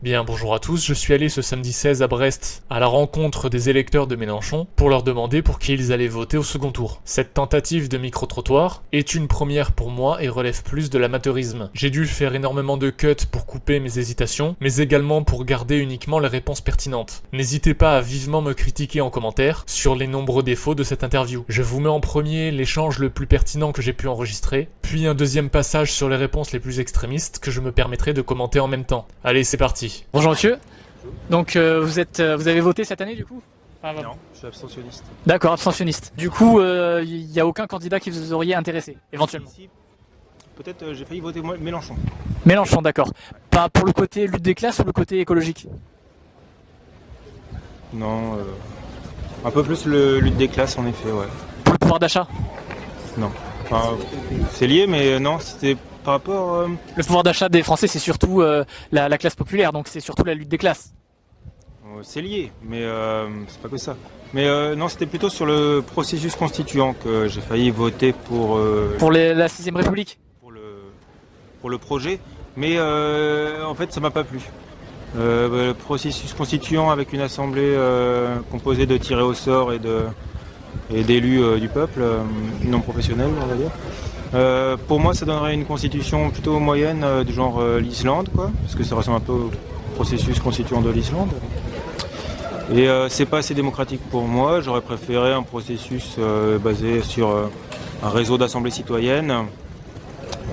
Bien, bonjour à tous, je suis allé ce samedi 16 à Brest à la rencontre des électeurs de Mélenchon pour leur demander pour qui ils allaient voter au second tour. Cette tentative de micro-trottoir est une première pour moi et relève plus de l'amateurisme. J'ai dû faire énormément de cuts pour couper mes hésitations, mais également pour garder uniquement les réponses pertinentes. N'hésitez pas à vivement me critiquer en commentaire sur les nombreux défauts de cette interview. Je vous mets en premier l'échange le plus pertinent que j'ai pu enregistrer, puis un deuxième passage sur les réponses les plus extrémistes que je me permettrai de commenter en même temps. Allez, c'est parti. Bonjour monsieur. Donc vous avez voté cette année du coup? Non, je suis abstentionniste. D'accord, abstentionniste. Du coup, il n'y a aucun candidat qui vous auriez intéressé, éventuellement. Ici, peut-être j'ai failli voter Mélenchon. Mélenchon, d'accord. Pas pour le côté lutte des classes ou le côté écologique? Non, un peu plus le lutte des classes en effet, ouais. Pour le pouvoir d'achat? Non. Enfin, c'est lié, mais non, c'était par rapport. Le pouvoir d'achat des Français, c'est surtout la classe populaire, donc c'est surtout la lutte des classes. C'est lié, mais c'est pas que ça. Mais non, c'était plutôt sur le processus constituant que j'ai failli voter pour. Pour la 6ème République? Pour le projet, mais en fait, ça m'a pas plu. Le processus constituant avec une assemblée composée de tirés au sort et d'élus du peuple, non professionnels, on va dire. Pour moi, ça donnerait une constitution plutôt moyenne, du genre l'Islande, quoi, parce que ça ressemble un peu au processus constituant de l'Islande. Et c'est pas assez démocratique pour moi. J'aurais préféré un processus basé sur un réseau d'assemblées citoyennes,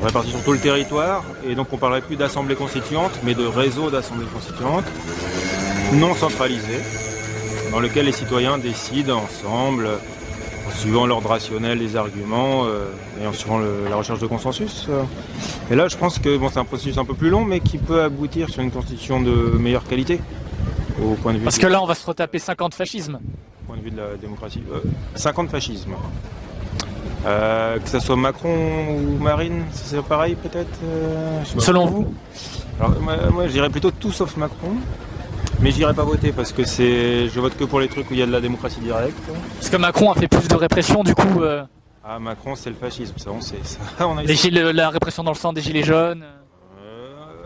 réparti sur tout le territoire. Et donc, on parlerait plus d'assemblée constituante, mais de réseau d'assemblées constituantes, non centralisé, dans lequel les citoyens décident ensemble, en suivant l'ordre rationnel des arguments et en suivant la recherche de consensus. Et là, je pense que bon, c'est un processus un peu plus long, mais qui peut aboutir sur une constitution de meilleure qualité, au point de vue. Parce que là, on va se retaper 50 fascismes. Au point de vue de la démocratie. 50 fascismes. Que ce soit Macron ou Marine, c'est pareil peut-être Selon vous? Alors, moi, je dirais plutôt tout sauf Macron. Mais j'irai pas voter parce que je vote que pour les trucs où il y a de la démocratie directe. Parce que Macron a fait plus de répression, du coup. Ah, Macron, c'est le fascisme, ça on sait. Ça, on a La répression dans le sang des gilets jaunes,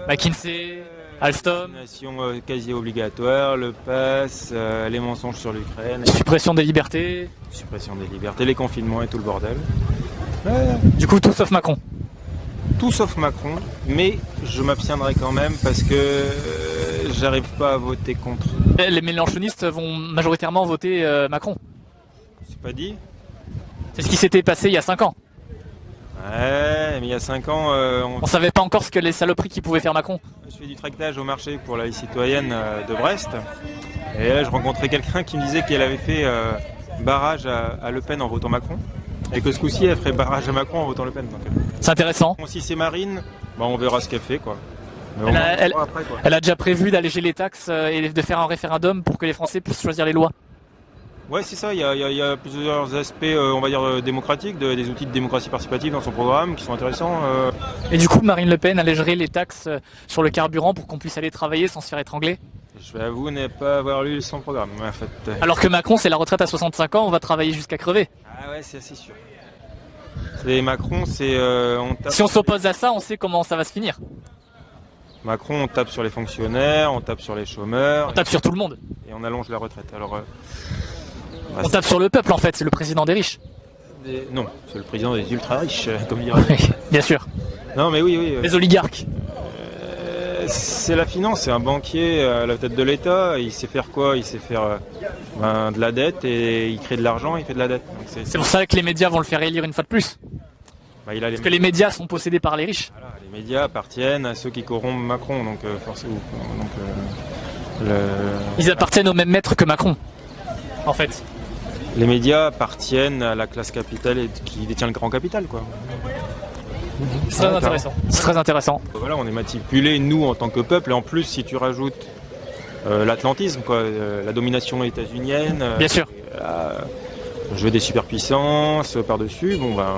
McKinsey, Alstom, vaccination quasi obligatoire, le pass, les mensonges sur l'Ukraine, suppression des libertés. suppression des libertés, les confinements et tout le bordel. Du coup, tout sauf Macron. Tout sauf Macron, mais je m'abstiendrai quand même parce que j'arrive pas à voter contre. Les mélenchonistes vont majoritairement voter Macron. C'est pas dit? C'est ce qui s'était passé il y a 5 ans. Ouais, mais il y a 5 ans, On savait pas encore ce que les saloperies qui pouvaient faire Macron. je fais du tractage au marché pour la vie citoyenne de Brest. Et là, je rencontrais quelqu'un qui me disait qu'elle avait fait barrage à Le Pen en votant Macron. Et que ce coup-ci, elle ferait barrage à Macron en votant Le Pen. Donc, C'est intéressant. bon, si c'est Marine, bah, on verra ce qu'elle fait, quoi. Mais Elle on verra après, quoi. Elle a déjà prévu d'alléger les taxes et de faire un référendum pour que les Français puissent choisir les lois. Ouais, c'est ça, il y a plusieurs aspects, on va dire, démocratiques, des outils de démocratie participative dans son programme qui sont intéressants. Et du coup, Marine Le Pen allégerait les taxes sur le carburant pour qu'on puisse aller travailler sans se faire étrangler. Je vais avouer ne pas avoir lu son programme, en fait. Alors que Macron, c'est la retraite à 65 ans, on va travailler jusqu'à crever. Ah ouais, c'est assez sûr. C'est Macron, c'est... Si on s'oppose à ça, on sait comment ça va se finir. Macron, on tape sur les fonctionnaires, on tape sur les chômeurs, On tape sur tout le monde. et on allonge la retraite. Alors, On tape sur le peuple en fait, c'est le président des riches. non, c'est le président des ultra riches, comme dirait. Bien sûr. Non, mais oui. Les oligarques. C'est la finance, c'est un banquier à la tête de l'État. Il sait faire quoi? Il sait faire de la dette et il crée de l'argent, il fait de la dette. Donc C'est pour ça que les médias vont le faire élire une fois de plus. bah, il a Parce que les médias sont possédés par les riches. Voilà, les médias appartiennent à ceux qui corrompent Macron, donc forcément. Ils appartiennent au même maître que Macron. En fait. Les médias appartiennent à la classe capitale et qui détient le grand capital, quoi. C'est très intéressant. C'est très intéressant. Voilà, on est manipulé, nous, en tant que peuple, et en plus, si tu rajoutes l'atlantisme, quoi, la domination états-unienne, Bien sûr. le jeu des superpuissances par-dessus, bon ben,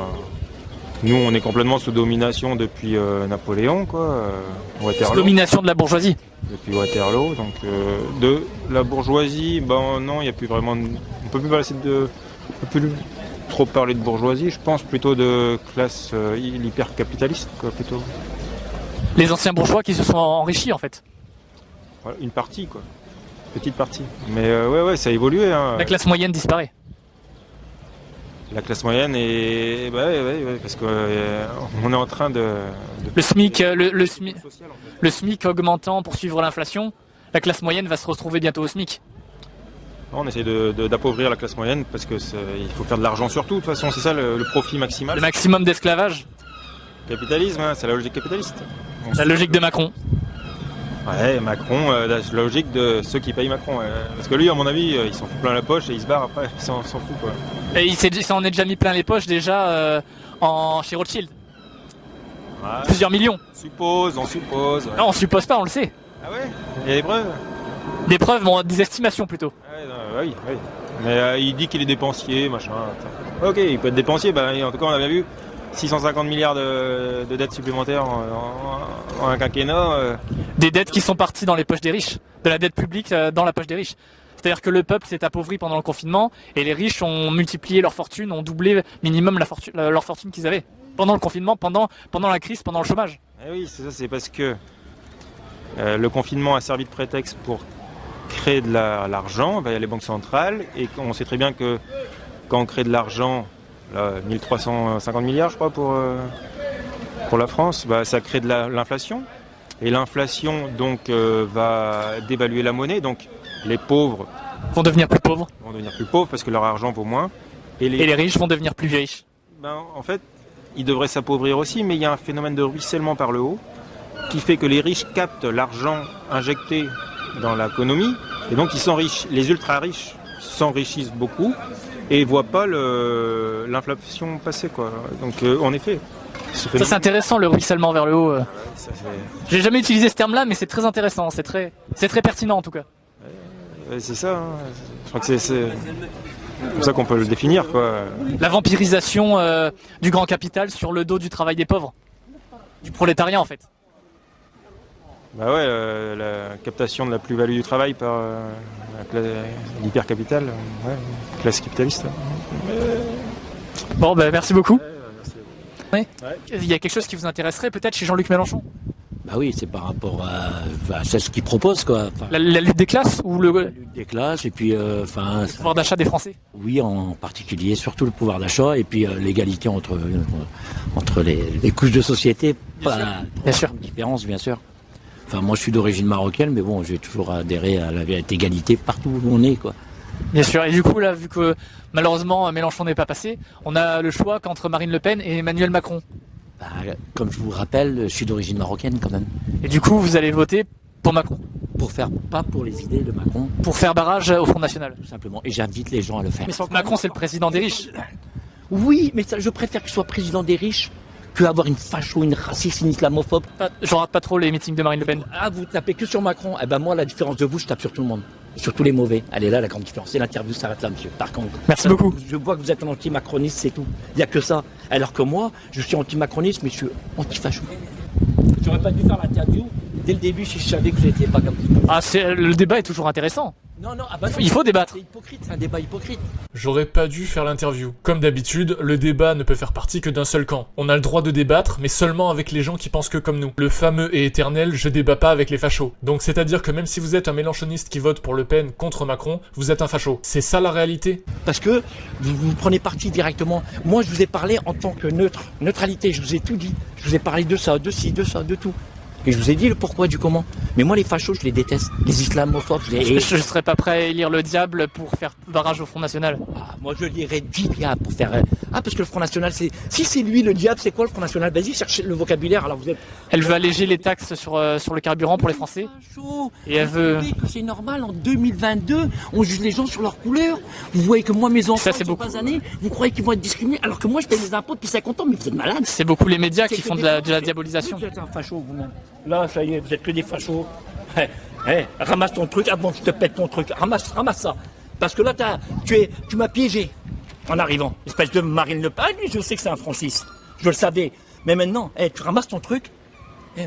nous, on est complètement sous domination depuis Napoléon, quoi, Waterloo. Domination de la bourgeoisie. Depuis Waterloo, donc de la bourgeoisie, ben non, il n'y a plus vraiment, on peut plus trop parler de bourgeoisie, je pense plutôt de classe hyper capitaliste, quoi, plutôt. Les anciens bourgeois qui se sont enrichis en fait. Voilà, une partie, quoi. Petite partie. Mais ouais, ça a évolué. Hein. La classe moyenne disparaît. La classe moyenne est... Ouais, parce qu'on est en train de... Le SMIC, le social, en fait. le SMIC augmentant pour suivre l'inflation, la classe moyenne va se retrouver bientôt au SMIC. On essaie d'appauvrir la classe moyenne parce que il faut faire de l'argent surtout. De toute façon, c'est ça le profit maximal. Le maximum d'esclavage, Capitalisme, hein, c'est la logique capitaliste. la logique de Macron. Ouais, Macron, la logique de ceux qui payent Macron. Parce que lui, à mon avis, il s'en fout plein la poche et il se barre après, il s'en fout, quoi. Et il s'en est déjà mis plein les poches déjà chez Rothschild. Ouais. Plusieurs millions. On suppose. Ouais. Non, on suppose pas, on le sait. Ah ouais. Il y a des preuves. Des preuves, bon, des estimations plutôt. Ouais, non, oui. Mais il dit qu'il est dépensier, machin. Ok, il peut être dépensier. En tout cas, on a bien vu 650 milliards de dettes supplémentaires en un quinquennat. Des dettes qui sont parties dans les poches des riches. De la dette publique dans la poche des riches. C'est-à-dire que le peuple s'est appauvri pendant le confinement et les riches ont multiplié leur fortune, ont doublé minimum leur fortune qu'ils avaient. Pendant le confinement, pendant la crise, pendant le chômage. Eh oui, c'est ça, c'est parce que le confinement a servi de prétexte pour créer de l'argent. Il y a les banques centrales et on sait très bien que quand on crée de l'argent, 1350 milliards je crois pour la France, ça crée de l'inflation. Et l'inflation donc va dévaluer la monnaie, donc les pauvres Vont devenir plus pauvres. vont devenir plus pauvres parce que leur argent vaut moins. Et les riches vont devenir plus riches. En fait, ils devraient s'appauvrir aussi, mais il y a un phénomène de ruissellement par le haut qui fait que les riches captent l'argent injecté dans l'économie et donc ils s'enrichissent. Les ultra riches s'enrichissent beaucoup et ne voient pas l'inflation passer, quoi. Donc en effet, Ça c'est intéressant, le ruissellement vers le haut. ça, J'ai jamais utilisé ce terme-là, mais c'est très intéressant, c'est très pertinent en tout cas. c'est ça. Hein. Je crois que c'est comme ça qu'on peut le définir, quoi. La vampirisation du grand capital sur le dos du travail des pauvres. Du prolétariat en fait. La captation de la plus-value du travail par l'hypercapital, classe capitaliste. Bon, merci beaucoup. Merci. Il y a quelque chose qui vous intéresserait peut-être chez Jean-Luc Mélenchon? Bah oui, c'est par rapport à ce qu'il propose, quoi. Enfin, La lutte des classes ou la le lutte des classes et puis pouvoir d'achat des Français? oui, en particulier surtout le pouvoir d'achat et puis l'égalité entre les couches de société. Bien sûr. Différence, bien sûr. Enfin, moi, je suis d'origine marocaine, mais bon, j'ai toujours adhéré à la égalité partout où on est, quoi. Bien sûr. Et du coup là, vu que malheureusement Mélenchon n'est pas passé, on a le choix qu'entre Marine Le Pen et Emmanuel Macron. Bah, comme je vous rappelle, je suis d'origine marocaine quand même. Et du coup, vous allez voter pour Macron, Pas pour les idées de Macron, pour faire barrage au Front National. tout simplement. Et j'invite les gens à le faire. Mais Macron, c'est le président des riches. Oui, mais je préfère qu'il soit président des riches que avoir une facho, une raciste, une islamophobe. Je rate pas trop les meetings de Marine Le Pen. Ah, vous tapez que sur Macron. Eh ben moi, la différence de vous, je tape sur tout le monde. Sur tous les mauvais. Elle est là, la grande différence. Et l'interview s'arrête là, monsieur. Par contre. Merci beaucoup. Je vois que vous êtes un anti-macroniste, c'est tout. Il n'y a que ça. Alors que moi, je suis anti-macroniste, mais je suis anti-facho. J'aurais pas dû faire l'interview dès le début si je savais que vous n'étiez pas comme ça. Le débat est toujours intéressant. Non, non, Il faut débattre. C'est hypocrite, c'est un débat hypocrite. J'aurais pas dû faire l'interview. Comme d'habitude, le débat ne peut faire partie que d'un seul camp. On a le droit de débattre, mais seulement avec les gens qui pensent que comme nous. Le fameux et éternel « je débat pas avec les fachos ». Donc c'est-à-dire que même si vous êtes un mélenchoniste qui vote pour Le Pen contre Macron, vous êtes un facho. C'est ça la réalité? Parce que vous prenez parti directement. Moi, je vous ai parlé en tant que neutre. Neutralité, je vous ai tout dit. Je vous ai parlé de ça, de ci, de ça, de tout. Et je vous ai dit le pourquoi du comment. Mais moi, les fachos, je les déteste. Les islamophobes, Je serais pas prêt à élire le diable pour faire barrage au Front National. Moi, je lirais 10 diables pour faire... parce que le Front National, c'est... Si c'est lui, le diable, c'est quoi le Front National? Vas-y, cherchez le vocabulaire. Alors vous êtes... Elle veut alléger les taxes sur le carburant pour les Français. Et elle veut... Vous savez que c'est normal, en 2022, on juge les gens sur leur couleur. Vous voyez que moi, mes enfants, c'est beaucoup. Années, vous croyez qu'ils vont être discriminés, alors que moi, je paye les impôts depuis 50 ans, mais vous êtes malade. C'est beaucoup les médias qui font de la diabolisation. Vous êtes un facho, vous-même. Là, ça y est, vous êtes que des fachos. Ramasse ton truc, avant que je te pète ton truc. Ramasse ça. Parce que là, tu m'as piégé en arrivant. Espèce de Marine Le Pen. Lui, je sais que c'est un Francis. Je le savais. Mais maintenant, tu ramasses ton truc.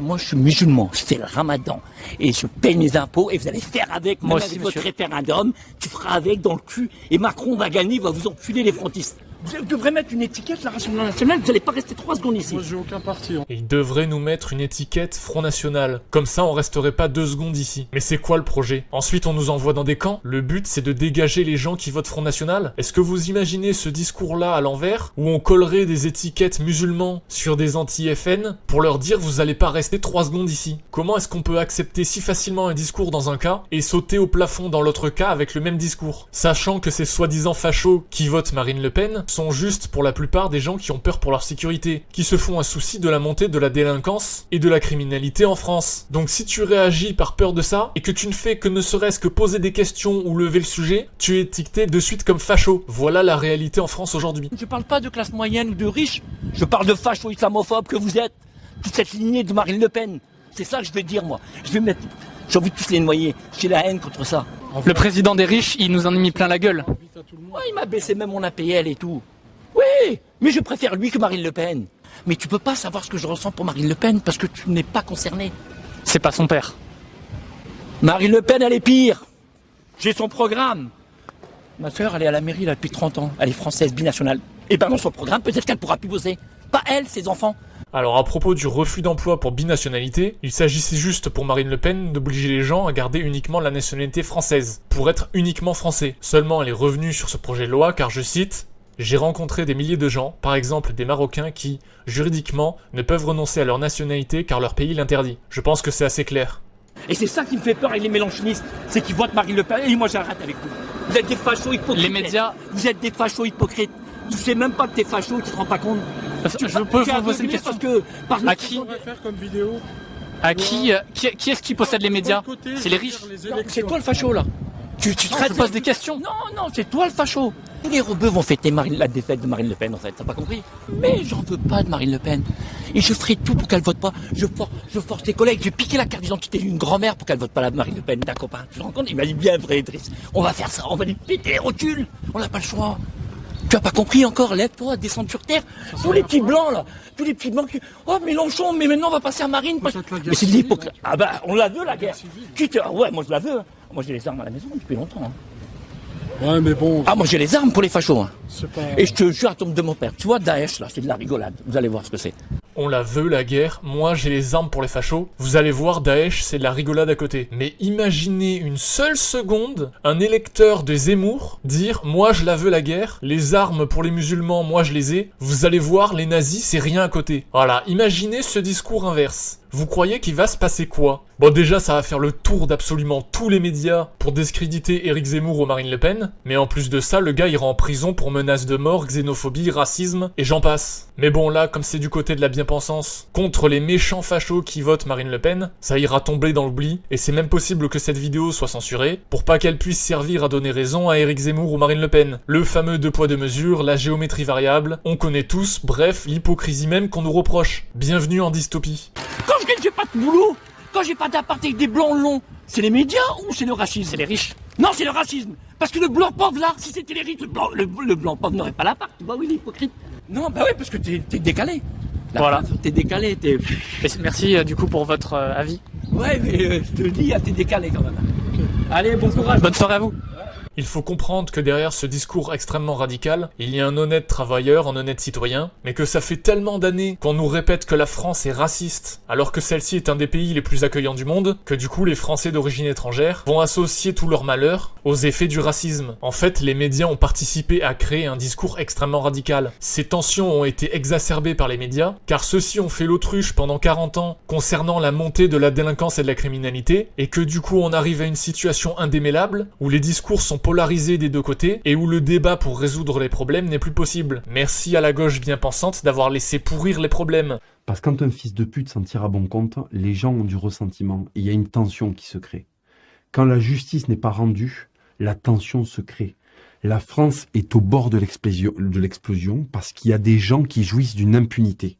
Moi, je suis musulman. Je fais le ramadan. Et je paye mes impôts. Et vous allez faire avec, moi même aussi, avec votre monsieur. référendum. Tu feras avec dans le cul. Et Macron va gagner, il va vous enculer les frontistes. Vous devrez mettre une étiquette, la Rassemblement National, vous n'allez pas rester 3 secondes ici. Moi, j'ai aucun parti. Et ils devraient nous mettre une étiquette Front National. Comme ça, on resterait pas 2 secondes ici. Mais c'est quoi le projet? Ensuite, on nous envoie dans des camps? Le but, c'est de dégager les gens qui votent Front National? Est-ce que vous imaginez ce discours-là à l'envers, où on collerait des étiquettes musulmans sur des anti-FN pour leur dire vous allez pas rester 3 secondes ici? Comment est-ce qu'on peut accepter si facilement un discours dans un cas et sauter au plafond dans l'autre cas avec le même discours? Sachant que ces soi-disant fachos qui votent Marine Le Pen sont juste pour la plupart des gens qui ont peur pour leur sécurité, qui se font un souci de la montée de la délinquance et de la criminalité en France. Donc si tu réagis par peur de ça, et que tu ne fais que ne serait-ce que poser des questions ou lever le sujet, tu es étiqueté de suite comme facho. Voilà la réalité en France aujourd'hui. Je parle pas de classe moyenne ou de riche, je parle de facho islamophobe que vous êtes, toute cette lignée de Marine Le Pen. C'est ça que je vais dire moi. J'ai envie de tous les noyer, j'ai la haine contre ça. Le président des riches, il nous en a mis plein la gueule. Ouais, il m'a baissé même mon APL et tout. Oui, mais je préfère lui que Marine Le Pen. Mais tu peux pas savoir ce que je ressens pour Marine Le Pen parce que tu n'es pas concerné. C'est pas son père. Marine Le Pen, elle est pire. J'ai son programme. Ma sœur, elle est à la mairie là depuis 30 ans. Elle est française, binationale. Et ben dans son programme, peut-être qu'elle pourra plus bosser. Pas elle, ses enfants. Alors à propos du refus d'emploi pour binationalité, il s'agissait juste pour Marine Le Pen d'obliger les gens à garder uniquement la nationalité française, pour être uniquement français. Seulement elle est revenue sur ce projet de loi car, je cite, « J'ai rencontré des milliers de gens, par exemple des Marocains qui, juridiquement, ne peuvent renoncer à leur nationalité car leur pays l'interdit. Je pense que c'est assez clair. » Et c'est ça qui me fait peur avec les mélanchonistes, c'est qu'ils votent Marine Le Pen et moi j'arrête avec vous. Vous êtes des fachos hypocrites. Les médias... Vous êtes des fachos hypocrites. Tu sais même pas que t'es facho, tu te rends pas compte. Je peux vous poser une question. À qui? On va faire comme vidéo. À qui est-ce qui possède les médias? C'est les riches. C'est toi le facho là. Tu Je pose des questions. Non, c'est toi le facho. Les rebeux vont fêter la défaite de Marine Le Pen en fait, t'as pas compris? Mais j'en veux pas de Marine Le Pen. Et je ferai tout pour qu'elle vote pas. Je force tes collègues, je vais piquer la carte d'identité d'une grand-mère pour qu'elle vote pas la Marine Le Pen d'un copain. Tu te rends compte? Il m'a dit bien vrai Idriss. On va faire ça, on va lui péter les rotules. On n'a pas le choix. Tu as pas compris encore? Lève-toi, descends sur terre. Tous les petits blancs là, tous les petits blancs qui... Oh Mélenchon, mais maintenant on va passer à Marine. Mais c'est de l'hypocrisie. Ah bah on la veut la guerre. Ouais, moi je la veux. Moi j'ai les armes à la maison depuis longtemps. Hein. Ouais, mais bon. Ah, moi j'ai les armes pour les fachos. Hein. Pas... Et je te jure à tombe de mon père. Tu vois, Daesh, là, c'est de la rigolade. Vous allez voir ce que c'est. On la veut la guerre, moi j'ai les armes pour les fachos. Vous allez voir, Daesh, c'est de la rigolade à côté. Mais imaginez une seule seconde un électeur de Zemmour dire « Moi je la veux la guerre, les armes pour les musulmans, moi je les ai. Vous allez voir, les nazis, c'est rien à côté. » Voilà, imaginez ce discours inverse. Vous croyez qu'il va se passer quoi? Bon, déjà, ça va faire le tour d'absolument tous les médias pour discréditer Éric Zemmour ou Marine Le Pen. Mais en plus de ça, le gars ira en prison pour menaces de mort, xénophobie, racisme, et j'en passe. Mais bon, là, comme c'est du côté de la bien-pensance, contre les méchants fachos qui votent Marine Le Pen, ça ira tomber dans l'oubli, et c'est même possible que cette vidéo soit censurée, pour pas qu'elle puisse servir à donner raison à Éric Zemmour ou Marine Le Pen. Le fameux 2 poids 2 mesures, la géométrie variable, on connaît tous, bref, l'hypocrisie même qu'on nous reproche. Bienvenue en dystopie. Quand je gagne, j'ai pas de boulot, quand j'ai pas d'appart avec des blancs longs, c'est les médias ou c'est le racisme? C'est les riches. Non, c'est le racisme. Parce que le blanc pauvre là, si c'était les riches, le blanc pauvre n'aurait pas l'appart. Tu vois, oui, l'hypocrite. Non, bah ouais, parce que t'es décalé. Là, voilà. T'es décalé, t'es... Merci du coup pour votre avis. Ouais, mais je te le dis, t'es décalé quand même. Okay. Allez, bon courage. Bonne soirée à vous. Il faut comprendre que derrière ce discours extrêmement radical, il y a un honnête travailleur, un honnête citoyen, mais que ça fait tellement d'années qu'on nous répète que la France est raciste, alors que celle-ci est un des pays les plus accueillants du monde, que du coup les Français d'origine étrangère vont associer tout leur malheur aux effets du racisme. En fait, les médias ont participé à créer un discours extrêmement radical. Ces tensions ont été exacerbées par les médias, car ceux-ci ont fait l'autruche pendant 40 ans concernant la montée de la délinquance et de la criminalité, et que du coup on arrive à une situation indémêlable, où les discours sont polarisé des deux côtés et où le débat pour résoudre les problèmes n'est plus possible. Merci à la gauche bien pensante d'avoir laissé pourrir les problèmes. Parce que quand un fils de pute s'en tire à bon compte, les gens ont du ressentiment et il y a une tension qui se crée. Quand la justice n'est pas rendue, la tension se crée. La France est au bord de l'explosion parce qu'il y a des gens qui jouissent d'une impunité.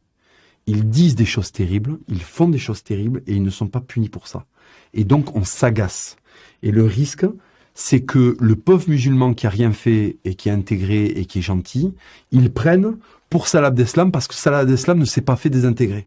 Ils disent des choses terribles, ils font des choses terribles et ils ne sont pas punis pour ça. Et donc on s'agace. Et le risque, c'est que le pauvre musulman qui a rien fait et qui est intégré et qui est gentil, ils prennent pour Salah Abdeslam parce que Salah Abdeslam ne s'est pas fait désintégrer.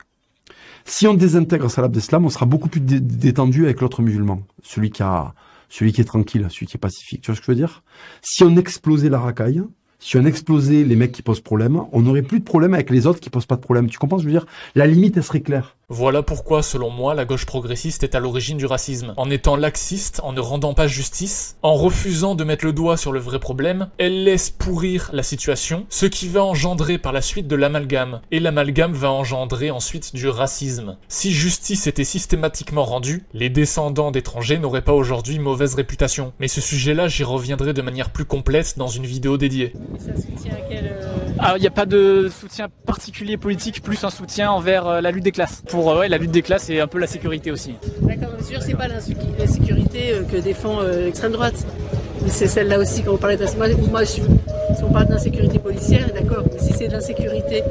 Si on désintègre Salah Abdeslam, on sera beaucoup plus détendu avec l'autre musulman, celui qui est tranquille, celui qui est pacifique. Tu vois ce que je veux dire? Si on explosait la racaille, Si on explosait les mecs qui posent problème, on n'aurait plus de problème avec les autres qui posent pas de problème. Tu comprends ce que je veux dire? La limite, elle serait claire. Voilà pourquoi, selon moi, la gauche progressiste est à l'origine du racisme. En étant laxiste, en ne rendant pas justice, en refusant de mettre le doigt sur le vrai problème, elle laisse pourrir la situation, ce qui va engendrer par la suite de l'amalgame. Et l'amalgame va engendrer ensuite du racisme. Si justice était systématiquement rendue, les descendants d'étrangers n'auraient pas aujourd'hui mauvaise réputation. Mais ce sujet-là, j'y reviendrai de manière plus complète dans une vidéo dédiée. Ça soutient à quel... Alors, il n'y a pas de soutien particulier politique, plus un soutien envers la lutte des classes. Pour la lutte des classes et un peu la sécurité aussi. D'accord, bien sûr, c'est pas l'insécurité que défend l'extrême droite. Mais c'est celle-là aussi quand on parlait d'insécurité. Moi, si on parle d'insécurité policière, d'accord. Mais si c'est de l'insécurité,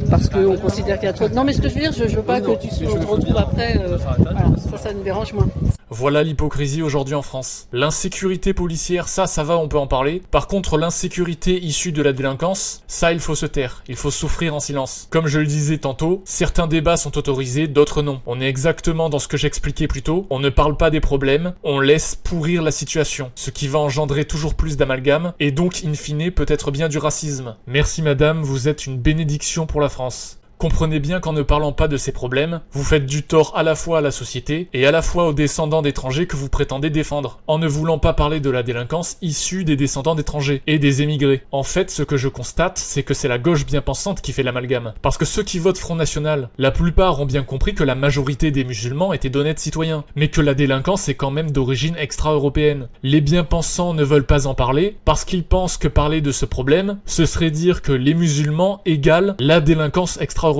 parce qu'on considère qu'il y a trop de... Non, mais ce que je veux dire, je veux pas que tu te retrouves après... voilà, ça me dérange moins. Voilà l'hypocrisie aujourd'hui en France. L'insécurité policière, ça va, on peut en parler. Par contre, l'insécurité issue de la délinquance, ça, il faut se taire. Il faut souffrir en silence. Comme je le disais tantôt, certains débats sont autorisés, d'autres non. On est exactement dans ce que j'expliquais plus tôt. On ne parle pas des problèmes, on laisse pourrir la situation. Ce qui va engendrer toujours plus d'amalgame, et donc, in fine, peut-être bien du racisme. Merci madame, vous êtes une bénédiction pour la France. Comprenez bien qu'en ne parlant pas de ces problèmes, vous faites du tort à la fois à la société et à la fois aux descendants d'étrangers que vous prétendez défendre, en ne voulant pas parler de la délinquance issue des descendants d'étrangers et des émigrés. En fait, ce que je constate, c'est que c'est la gauche bien pensante qui fait l'amalgame. Parce que ceux qui votent Front National, la plupart ont bien compris que la majorité des musulmans étaient d'honnêtes citoyens, mais que la délinquance est quand même d'origine extra-européenne. Les bien-pensants ne veulent pas en parler parce qu'ils pensent que parler de ce problème, ce serait dire que les musulmans égalent la délinquance extra-européenne.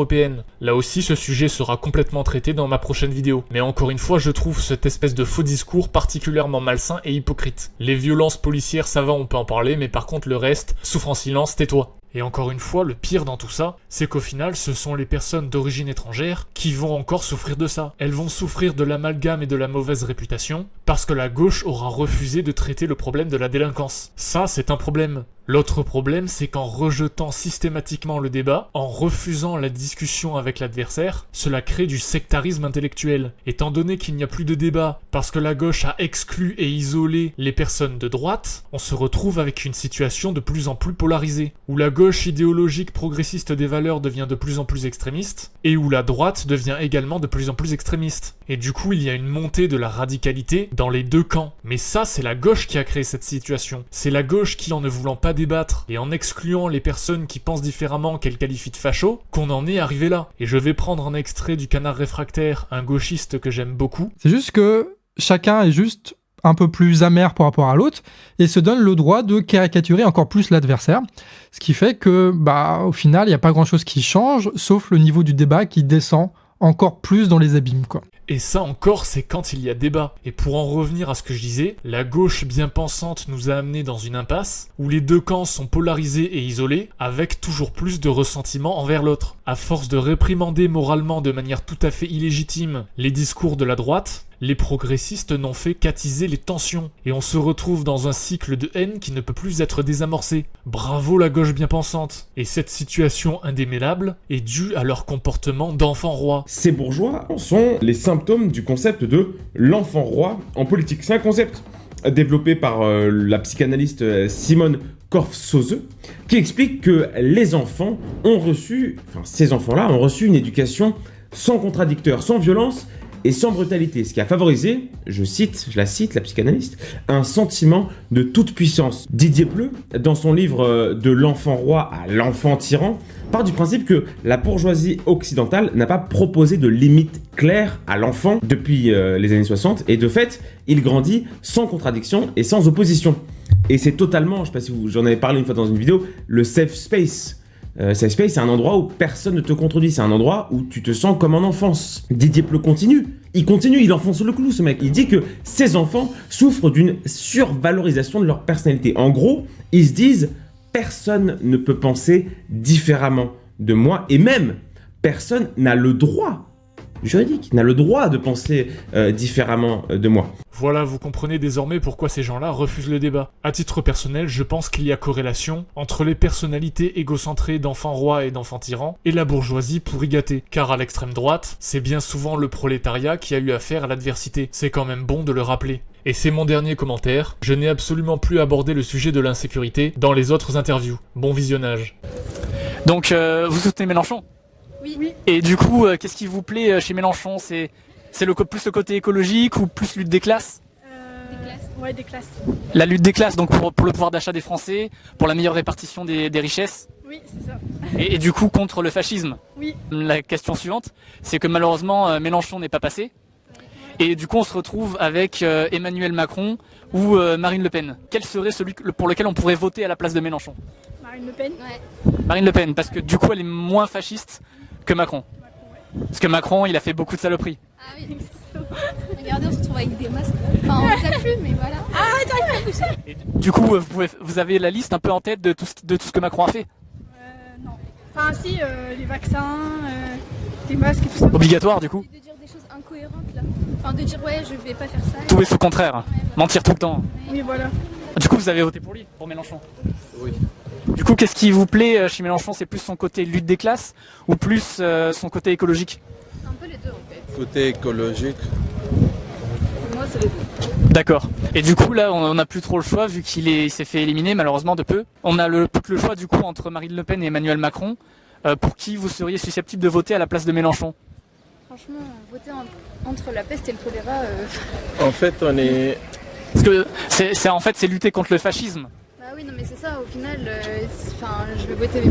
Là aussi, ce sujet sera complètement traité dans ma prochaine vidéo. Mais encore une fois, je trouve cette espèce de faux discours particulièrement malsain et hypocrite. Les violences policières, ça va, on peut en parler, mais par contre le reste, souffre en silence, tais-toi. Et encore une fois, le pire dans tout ça, c'est qu'au final, ce sont les personnes d'origine étrangère qui vont encore souffrir de ça. Elles vont souffrir de l'amalgame et de la mauvaise réputation, parce que la gauche aura refusé de traiter le problème de la délinquance. Ça, c'est un problème. L'autre problème, c'est qu'en rejetant systématiquement le débat, en refusant la discussion avec l'adversaire, cela crée du sectarisme intellectuel. Étant donné qu'il n'y a plus de débat, parce que la gauche a exclu et isolé les personnes de droite, on se retrouve avec une situation de plus en plus polarisée, où la gauche idéologique progressiste des valeurs devient de plus en plus extrémiste, et où la droite devient également de plus en plus extrémiste. Et du coup, il y a une montée de la radicalité dans les deux camps. Mais ça, c'est la gauche qui a créé cette situation. C'est la gauche qui, en ne voulant pas débattre et en excluant les personnes qui pensent différemment qu'elle qualifie de facho, qu'on en est arrivé là. Et je vais prendre un extrait du Canard réfractaire, un gauchiste que j'aime beaucoup. C'est juste que chacun est juste un peu plus amer par rapport à l'autre et se donne le droit de caricaturer encore plus l'adversaire. Ce qui fait que, au final, il n'y a pas grand-chose qui change, sauf le niveau du débat qui descend encore plus dans les abîmes, quoi. Et ça encore, c'est quand il y a débat. Et pour en revenir à ce que je disais, la gauche bien pensante nous a amenés dans une impasse où les deux camps sont polarisés et isolés, avec toujours plus de ressentiment envers l'autre. À force de réprimander moralement de manière tout à fait illégitime les discours de la droite, les progressistes n'ont fait qu'attiser les tensions, et on se retrouve dans un cycle de haine qui ne peut plus être désamorcé. Bravo la gauche bien pensante. Et cette situation indémêlable est due à leur comportement d'enfant roi. Ces bourgeois sont les symptômes du concept de l'enfant roi en politique. C'est un concept développé par la psychanalyste Simone Korf-Soze, qui explique que les enfants ont reçu, ces enfants-là ont reçu une éducation sans contradicteur, sans violence et sans brutalité, ce qui a favorisé, je la cite, la psychanalyste, un sentiment de toute puissance. Didier Pleu, dans son livre De l'enfant roi à l'enfant tyran, part du principe que la bourgeoisie occidentale n'a pas proposé de limite claire à l'enfant depuis les années 60, et de fait, il grandit sans contradiction et sans opposition. Et c'est totalement, je ne sais pas si j'en avais parlé une fois dans une vidéo, le safe space. Safe space, c'est un endroit où personne ne te contredit, c'est un endroit où tu te sens comme en enfance. Didier Pleu continue, il enfonce le clou ce mec. Il dit que ces enfants souffrent d'une survalorisation de leur personnalité. En gros, ils se disent, personne ne peut penser différemment de moi, et même, personne n'a le droit juridique, n'a le droit de penser différemment de moi. Voilà, vous comprenez désormais pourquoi ces gens-là refusent le débat. À titre personnel, je pense qu'il y a corrélation entre les personnalités égocentrées d'enfants rois et d'enfants tyrans et la bourgeoisie pourri gâtée. Car à l'extrême droite, c'est bien souvent le prolétariat qui a eu affaire à l'adversité. C'est quand même bon de le rappeler. Et c'est mon dernier commentaire, je n'ai absolument plus abordé le sujet de l'insécurité dans les autres interviews. Bon visionnage. Donc vous soutenez Mélenchon? Oui. Et du coup, qu'est-ce qui vous plaît chez Mélenchon? C'est plus le côté écologique ou plus lutte des classes? Des classes. Ouais, des classes. La lutte des classes, donc pour le pouvoir d'achat des Français, pour la meilleure répartition des richesses. Oui, c'est ça. Et du coup contre le fascisme. Oui. La question suivante, c'est que malheureusement Mélenchon n'est pas passé. Et du coup on se retrouve avec Emmanuel Macron ou Marine Le Pen. Quel serait celui pour lequel on pourrait voter à la place de Mélenchon? Marine Le Pen. Ouais. Marine Le Pen, parce que du coup elle est moins fasciste que Macron. Parce que Macron il a fait beaucoup de saloperies. Ah oui. Regardez, on se retrouve avec des masques. Enfin, on ne sait plus, mais voilà. Et du coup vous avez la liste un peu en tête de tout ce que Macron a fait? Non. Enfin, si, les vaccins, les masques et tout ça. Obligatoire du coup? De dire des choses incohérentes là. Enfin, de dire ouais, je vais pas faire ça. Tout et son contraire. Mentir tout le temps. Oui, voilà. Du coup vous avez voté pour lui, pour Mélenchon? Oui. Du coup qu'est-ce qui vous plaît chez Mélenchon? C'est plus son côté lutte des classes ou plus son côté écologique? Un peu les deux en fait. Côté écologique. Moi, c'est les deux. D'accord. Et du coup là on n'a plus trop le choix vu qu'il s'est fait éliminer malheureusement de peu. On a le choix du coup entre Marine Le Pen et Emmanuel Macron. Pour qui vous seriez susceptible de voter à la place de Mélenchon? Franchement, voter entre la peste et le choléra. En fait, on est. Parce que c'est lutter contre le fascisme. Bah oui, non mais c'est ça. Au final, enfin, je vais voter.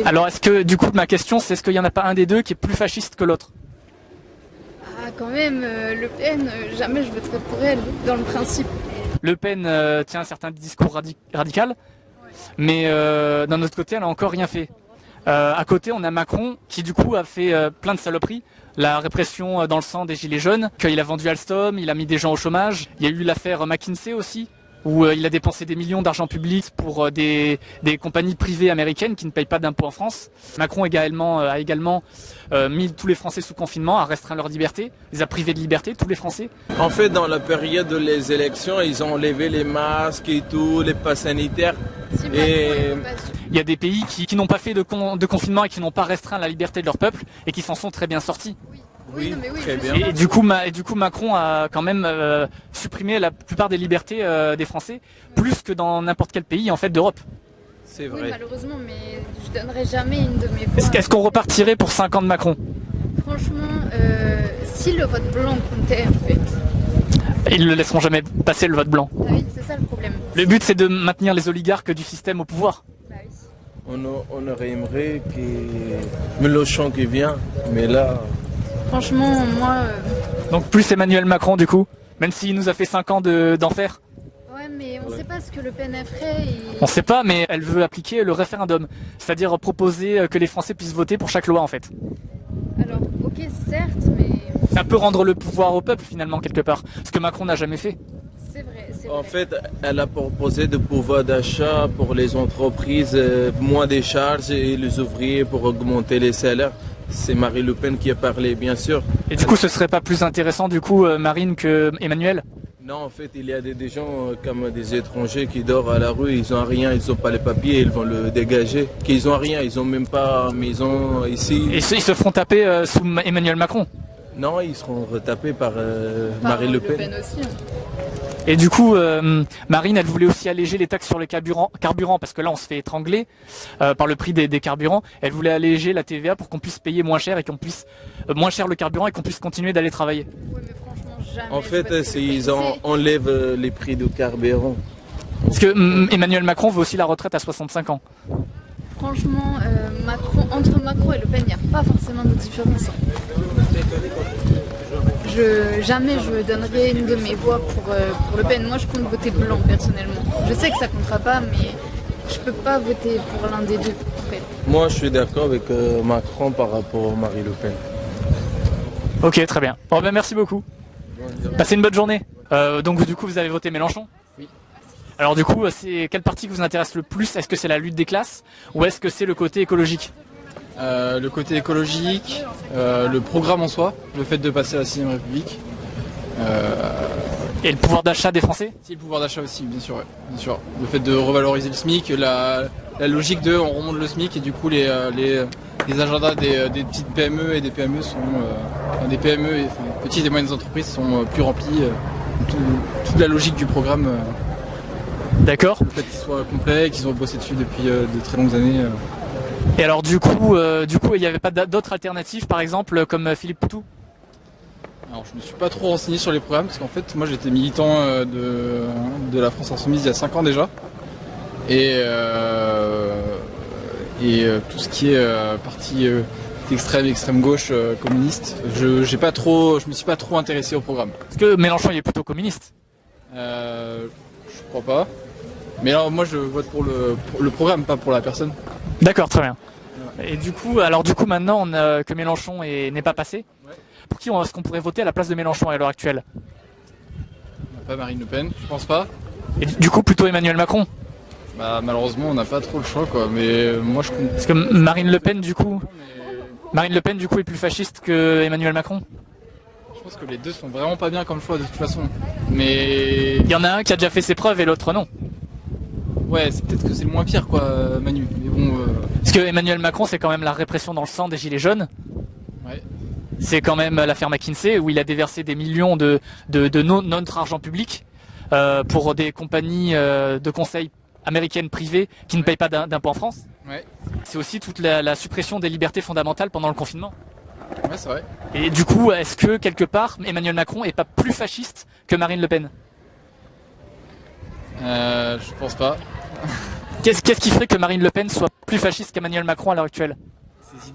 Alors est-ce que du coup ma question c'est est-ce qu'il y en a pas un des deux qui est plus fasciste que l'autre? Ah quand même, Le Pen, jamais je voterai pour elle dans le principe. Le Pen tient un certain discours radical, mais d'un autre côté elle a encore rien fait. À côté on a Macron qui du coup a fait plein de saloperies. La répression dans le sang des gilets jaunes, qu'il a vendu Alstom, il a mis des gens au chômage. Il y a eu l'affaire McKinsey aussi, où il a dépensé des millions d'argent public pour des compagnies privées américaines qui ne payent pas d'impôts en France. Macron a également mis tous les Français sous confinement, a restreint leur liberté, les a privés de liberté, tous les Français. En fait, dans la période des élections, ils ont enlevé les masques et tout, les passes sanitaires. Il y a des pays qui n'ont pas fait de confinement et qui n'ont pas restreint la liberté de leur peuple et qui s'en sont très bien sortis. Oui, non, mais oui, très bien. Et du coup Macron a quand même supprimé la plupart des libertés des Français, plus que dans n'importe quel pays en fait d'Europe. C'est Oui, vrai. malheureusement, mais je donnerai jamais une de mes voix. Est-ce qu'on repartirait pour 5 ans de Macron? Franchement, si le vote blanc comptait en fait. Ils ne laisseront jamais passer le vote blanc. Ah oui, c'est ça le problème. Le but c'est de maintenir les oligarques du système au pouvoir. Bah oui. On aurait aimé que Mélenchon qui vient, mais là. Franchement, moi. Donc plus Emmanuel Macron du coup, même s'il nous a fait 5 ans d'enfer. Ouais, mais on sait pas ce que Le Pen a ferait. On sait pas, mais elle veut appliquer le référendum, c'est-à-dire proposer que les Français puissent voter pour chaque loi en fait. Alors, ok, certes, mais. C'est un peu rendre le pouvoir au peuple finalement quelque part, ce que Macron n'a jamais fait. C'est vrai, c'est En vrai. fait, elle a proposé de pouvoir d'achat pour les entreprises, moins des charges et les ouvriers pour augmenter les salaires. C'est Marine Le Pen qui a parlé, bien sûr. Et du coup, ce serait pas plus intéressant du coup Marine que Emmanuel? Non, en fait, il y a des gens comme des étrangers qui dorment à la rue, ils ont rien, ils ont pas les papiers, ils vont le dégager. Qu'ils ont rien, ils ont même pas maison ici. Et ils se feront taper sous Emmanuel Macron? Non, ils seront retapés par Marine Le Pen. Aussi. Hein. Et du coup, Marine, elle voulait aussi alléger les taxes sur les carburants, parce que là, on se fait étrangler par le prix des carburants. Elle voulait alléger la TVA pour qu'on puisse payer moins cher et qu'on puisse moins cher le carburant et qu'on puisse continuer d'aller travailler. Ouais, mais franchement, jamais. En fait, ils enlèvent les prix du carburant. Parce que Emmanuel Macron veut aussi la retraite à 65 ans. Franchement, entre Macron et Le Pen, il n'y a pas forcément de différence. Jamais je donnerai une de mes voix pour Le Pen. Moi, je compte voter blanc, personnellement. Je sais que ça comptera pas, mais je peux pas voter pour l'un des deux, en fait. Moi, je suis d'accord avec Macron par rapport à Marine Le Pen. Ok, très bien. Bon, ben, merci beaucoup. Passez une bonne journée. Donc, du coup, vous avez voté Mélenchon? Oui. Alors, du coup, c'est quelle partie qui vous intéresse le plus? Est-ce que c'est la lutte des classes ou est-ce que c'est le côté écologique? Le côté écologique, le programme en soi, le fait de passer à la 6ème République, Et le pouvoir d'achat des Français? Si, le pouvoir d'achat aussi, bien sûr, ouais, bien sûr. Le fait de revaloriser le SMIC, la logique de on remonte le SMIC et du coup les agendas des petites PME et des PME sont des PME et petites et moyennes entreprises sont plus remplis. Toute la logique du programme. D'accord. Le fait qu'il soit complet, qu'ils ont bossé dessus depuis de très longues années. Et alors du coup, il n'y avait pas d'autres alternatives, par exemple, comme Philippe Poutou? Alors je me suis pas trop renseigné sur les programmes parce qu'en fait moi j'étais militant de la France Insoumise il y a 5 ans déjà et tout ce qui est parti extrême gauche communiste, je me suis pas trop intéressé au programme. Est-ce que Mélenchon il est plutôt communiste? Je crois pas. Mais alors moi je vote pour le programme, pas pour la personne. D'accord, très bien. Et du coup maintenant que Mélenchon n'est pas passé, ouais. Pour qui est-ce qu'on pourrait voter à la place de Mélenchon à l'heure actuelle? Pas Marine Le Pen, je pense pas. Et du coup plutôt Emmanuel Macron? Bah malheureusement on n'a pas trop le choix quoi, mais moi je compte. Parce que Marine Le Pen du coup est plus fasciste que Emmanuel Macron? Je pense que les deux sont vraiment pas bien comme choix de toute façon. Mais il y en a un qui a déjà fait ses preuves et l'autre non. Ouais, c'est peut-être que c'est le moins pire quoi, Manu. Mais bon. Parce que Emmanuel Macron c'est quand même la répression dans le sang des gilets jaunes. Ouais. C'est quand même l'affaire McKinsey où il a déversé des millions de notre argent public pour des compagnies de conseil américaines privées qui ne payent pas d'impôts en France. Ouais. C'est aussi toute la suppression des libertés fondamentales pendant le confinement. Ouais, c'est vrai. Et du coup, est-ce que quelque part Emmanuel Macron est pas plus fasciste que Marine Le Pen? Je pense pas. Qu'est-ce qui ferait que Marine Le Pen soit plus fasciste qu'Emmanuel Macron à l'heure actuelle? Ses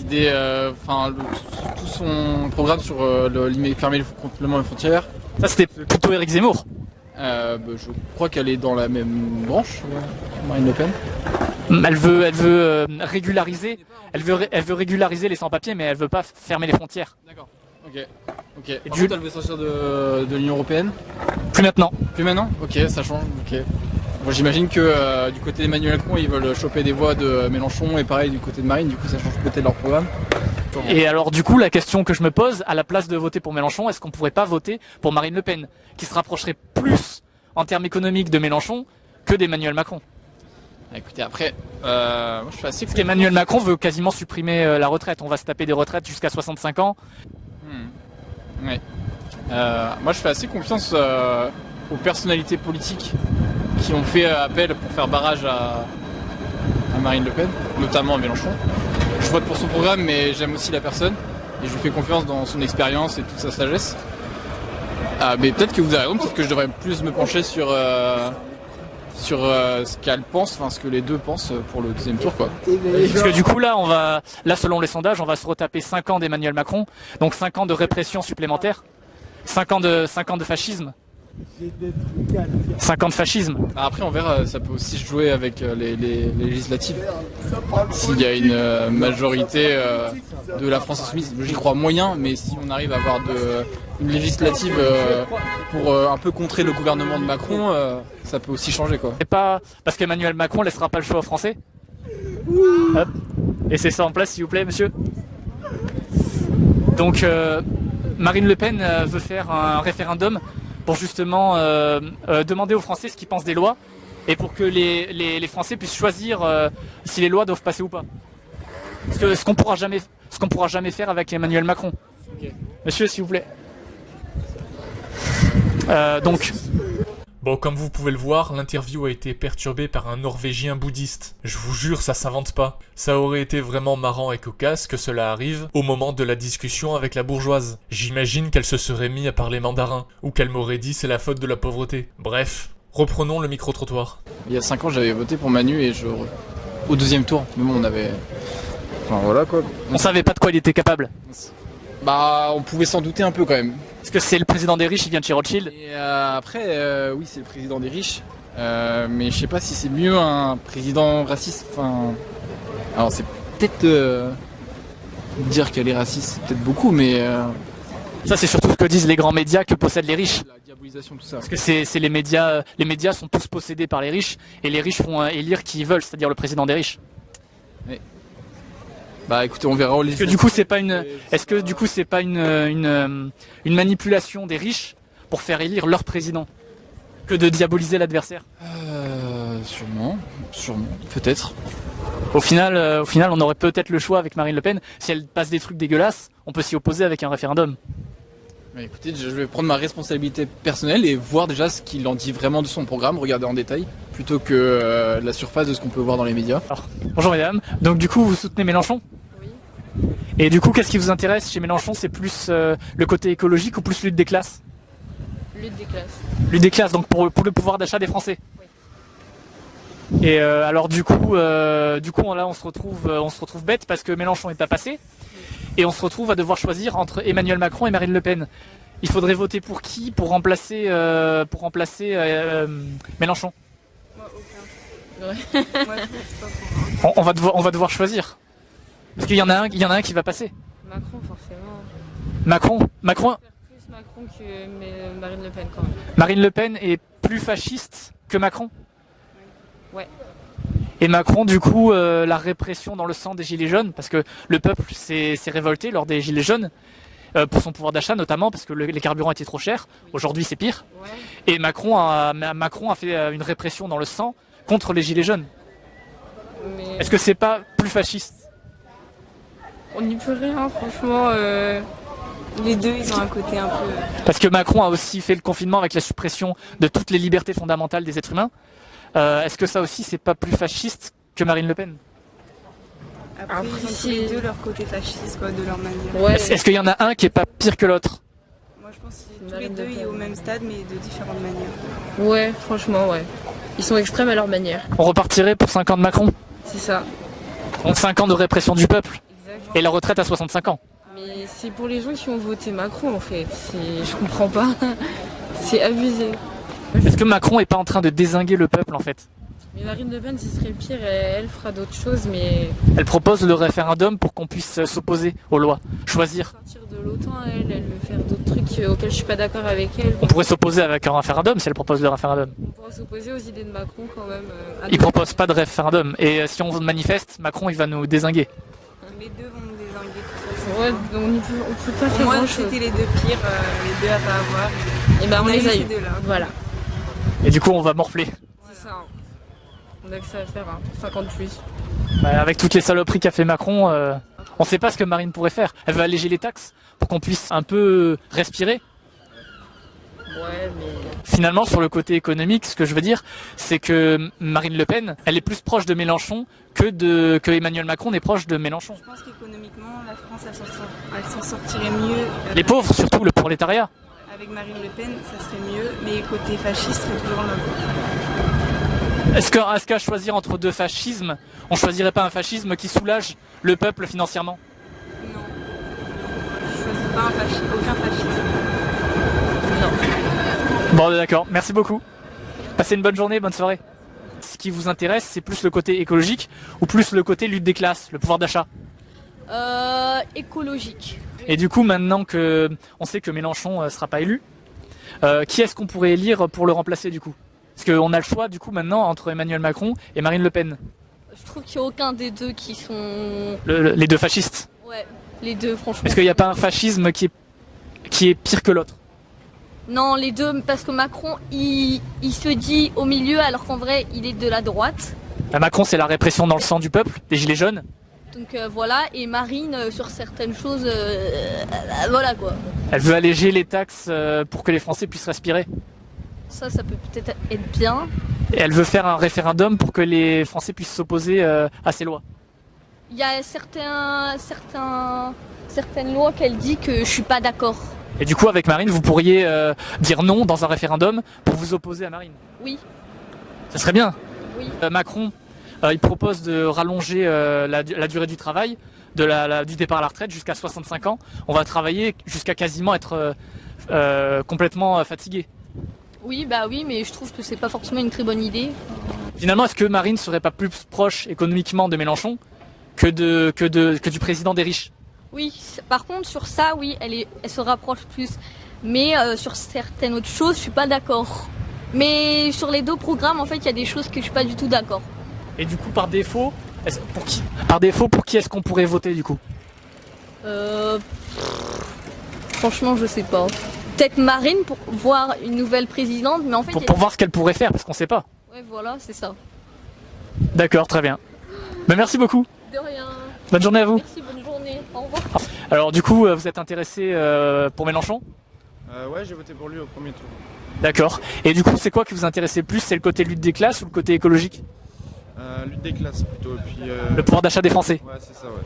idées, tout son programme sur fermer complètement les frontières. Ça c'était plutôt Éric Zemmour. Je crois qu'elle est dans la même branche, Marine Le Pen. Elle veut régulariser. Elle veut régulariser les sans-papiers, mais elle veut pas fermer les frontières. D'accord. Ok. Et Et par contre, elle veut sortir de l'Union Européenne. Plus maintenant. Plus maintenant. Ok, ça change. Ok. Bon, j'imagine que du côté d'Emmanuel Macron, ils veulent choper des voix de Mélenchon et pareil du côté de Marine. Du coup, ça change peut-être leur programme. Et alors du coup, la question que je me pose, à la place de voter pour Mélenchon, est-ce qu'on pourrait pas voter pour Marine Le Pen, qui se rapprocherait plus en termes économiques de Mélenchon que d'Emmanuel Macron? Écoutez, après, moi je suis assez... Parce qu'Emmanuel Macron veut quasiment supprimer la retraite. On va se taper des retraites jusqu'à 65 ans. Ouais. Moi je fais assez confiance aux personnalités politiques qui ont fait appel pour faire barrage à Marine Le Pen, notamment à Mélenchon. Je vote pour son programme, mais j'aime aussi la personne et je lui fais confiance dans son expérience et toute sa sagesse. Mais peut-être que vous avez raison, peut-être que je devrais plus me pencher sur ce qu'elle pense, enfin ce que les deux pensent pour le deuxième tour quoi. Parce que du coup là selon les sondages on va se retaper 5 ans d'Emmanuel Macron, donc 5 ans de répression supplémentaire, 5 ans de fascisme. 5 ans de fascisme. Après on verra, ça peut aussi se jouer avec les législatives. S'il y a une majorité de la France Insoumise, j'y crois moyen, mais si on arrive à avoir une législative pour un peu contrer le gouvernement de Macron, ça peut aussi changer quoi. Et pas parce qu'Emmanuel Macron laissera pas le choix aux Français. Hop. Et c'est ça en place s'il vous plaît monsieur. Donc Marine Le Pen veut faire un référendum pour justement demander aux Français ce qu'ils pensent des lois et pour que les Français puissent choisir si les lois doivent passer ou pas. Ce qu'on pourra jamais faire avec Emmanuel Macron. Okay. Monsieur, s'il vous plaît. Bon, comme vous pouvez le voir, l'interview a été perturbée par un Norvégien bouddhiste. Je vous jure, ça s'invente pas. Ça aurait été vraiment marrant et cocasse que cela arrive au moment de la discussion avec la bourgeoise. J'imagine qu'elle se serait mise à parler mandarin, ou qu'elle m'aurait dit c'est la faute de la pauvreté. Bref, reprenons le micro-trottoir. Il y a 5 ans, j'avais voté pour Manu et au deuxième tour, mais bon, on avait... Enfin voilà quoi. On savait pas de quoi il était capable. Bah, on pouvait s'en douter un peu quand même. Parce que c'est le président des riches, il vient de chez Rothschild. Et après, oui, c'est le président des riches. Mais je sais pas si c'est mieux un président raciste. Enfin, alors c'est peut-être dire qu'elle est raciste, c'est peut-être beaucoup, mais ça c'est surtout ce que disent les grands médias que possèdent les riches. La diabolisation, tout ça. Parce que c'est les médias sont tous possédés par les riches et les riches font élire qui ils veulent, c'est-à-dire le président des riches. Oui. Bah écoutez, on verra. Est-ce que du coup c'est pas une manipulation des riches pour faire élire leur président que de diaboliser l'adversaire? Sûrement, peut-être. Au final, on aurait peut-être le choix avec Marine Le Pen. Si elle passe des trucs dégueulasses, on peut s'y opposer avec un référendum. Mais écoutez, je vais prendre ma responsabilité personnelle et voir déjà ce qu'il en dit vraiment de son programme, regarder en détail, plutôt que la surface de ce qu'on peut voir dans les médias. Alors, bonjour mesdames, donc du coup vous soutenez Mélenchon? Oui. Et du coup qu'est-ce qui vous intéresse chez Mélenchon? C'est plus le côté écologique ou plus lutte des classes? Lutte des classes. Lutte des classes, donc pour le pouvoir d'achat des Français. Oui. Et alors du coup là on se retrouve bête parce que Mélenchon est pas passé. Et on se retrouve à devoir choisir entre Emmanuel Macron et Marine Le Pen. Il faudrait voter pour qui pour remplacer Mélenchon? Moi, aucun. Ouais. On va devoir choisir. Parce qu'il y en a un qui va passer. Macron, forcément. Macron. Plus Macron que Marine Le Pen quand même. Marine Le Pen est plus fasciste que Macron. Ouais. Et Macron, du coup, la répression dans le sang des Gilets jaunes, parce que le peuple s'est révolté lors des Gilets jaunes, pour son pouvoir d'achat notamment, parce que les carburants étaient trop chers. Aujourd'hui, c'est pire. Ouais. Et Macron a fait une répression dans le sang contre les Gilets jaunes. Mais... Est-ce que c'est pas plus fasciste? On n'y peut rien, franchement. Les deux, ils ont un côté un peu... Parce que Macron a aussi fait le confinement avec la suppression de toutes les libertés fondamentales des êtres humains. Est-ce que ça aussi, c'est pas plus fasciste que Marine Le Pen? Après ils ont tous les deux leur côté fasciste, quoi, de leur manière. Ouais. Est-ce qu'il y en a un qui est pas pire que l'autre? Moi, je pense que tous les deux sont au même stade, mais de différentes manières. Ouais, franchement, ouais. Ils sont extrêmes à leur manière. On repartirait pour 5 ans de Macron? C'est ça. Donc 5 ans de répression du peuple. Exactement. Et la retraite à 65 ans. Mais c'est pour les gens qui ont voté Macron, en fait. Je comprends pas. C'est abusé. Est-ce que Macron est pas en train de dézinguer le peuple en fait? Mais Marine Le Pen, ce serait le pire, elle fera d'autres choses, mais... Elle propose le référendum pour qu'on puisse s'opposer aux lois, choisir. Sortir de l'OTAN, elle veut faire d'autres trucs auxquels je suis pas d'accord avec elle. On pourrait s'opposer avec un référendum si elle propose le référendum. On pourrait s'opposer aux idées de Macron quand même. Il propose pas de référendum, et si on manifeste, Macron il va nous dézinguer. Les deux vont nous dézinguer de toute façon. Ouais, on peut pas faire grand chose. C'était les deux pires, les deux à pas avoir. Et ben on les a eu. Voilà. Et du coup on va morfler. C'est ça. On a que ça à faire, 50 plus. Bah, avec toutes les saloperies qu'a fait Macron, on sait pas ce que Marine pourrait faire. Elle veut alléger les taxes pour qu'on puisse un peu respirer. Ouais, mais... Finalement, sur le côté économique, ce que je veux dire, c'est que Marine Le Pen, elle est plus proche de Mélenchon que Emmanuel Macron n'est proche de Mélenchon. Je pense qu'économiquement, la France, elle s'en sortirait mieux. Les pauvres, surtout le prolétariat. Avec Marine Le Pen, ça serait mieux, mais côté fasciste, c'est toujours là. Est-ce qu'à choisir entre deux fascismes, on choisirait pas un fascisme qui soulage le peuple financièrement? Non. Je choisis pas aucun fascisme. Non. Bon, d'accord. Merci beaucoup. Passez une bonne journée, bonne soirée. Ce qui vous intéresse, c'est plus le côté écologique ou plus le côté lutte des classes, le pouvoir d'achat? Écologique. Et du coup, maintenant que on sait que Mélenchon sera pas élu, qui est-ce qu'on pourrait élire pour le remplacer du coup? Parce qu'on a le choix du coup maintenant entre Emmanuel Macron et Marine Le Pen. Je trouve qu'il n'y a aucun des deux qui sont... Les deux fascistes? Ouais, les deux franchement. Est-ce qu'il n'y a pas un fascisme qui est pire que l'autre? Non, les deux, parce que Macron, il se dit au milieu alors qu'en vrai, il est de la droite. Macron, c'est la répression dans le sang du peuple, des gilets jaunes. Donc voilà, et Marine, sur certaines choses, voilà quoi. Elle veut alléger les taxes pour que les Français puissent respirer. Ça peut peut-être être bien. Et elle veut faire un référendum pour que les Français puissent s'opposer à ces lois. Il y a certaines lois qu'elle dit que je suis pas d'accord. Et du coup, avec Marine, vous pourriez dire non dans un référendum pour vous opposer à Marine? Oui. Ça serait bien. Oui. Macron, il propose de rallonger la durée du travail, du départ à la retraite jusqu'à 65 ans. On va travailler jusqu'à quasiment être complètement fatigué. Oui, mais je trouve que c'est pas forcément une très bonne idée. Finalement, est-ce que Marine serait pas plus proche économiquement de Mélenchon que du président des riches? Oui, par contre sur ça, oui, elle se rapproche plus. Mais sur certaines autres choses, je suis pas d'accord. Mais sur les deux programmes, en fait, il y a des choses que je suis pas du tout d'accord. Et du coup, par défaut, Pour qui, par défaut, pour qui est-ce qu'on pourrait voter du coup? Franchement, je sais pas. Peut-être Marine pour voir une nouvelle présidente, mais en fait... Pour voir ce qu'elle pourrait faire, parce qu'on sait pas. Ouais, voilà, c'est ça. D'accord, très bien. Ben, merci beaucoup. De rien. Bonne journée à vous. Merci, bonne journée. Au revoir. Alors du coup, vous êtes intéressé pour Mélenchon? Ouais, j'ai voté pour lui au premier tour. D'accord. Et du coup, c'est quoi qui vous intéressait plus? C'est le côté lutte des classes ou le côté écologique? Lutte des classes plutôt. Et puis, le pouvoir d'achat des Français? Ouais, c'est ça, ouais.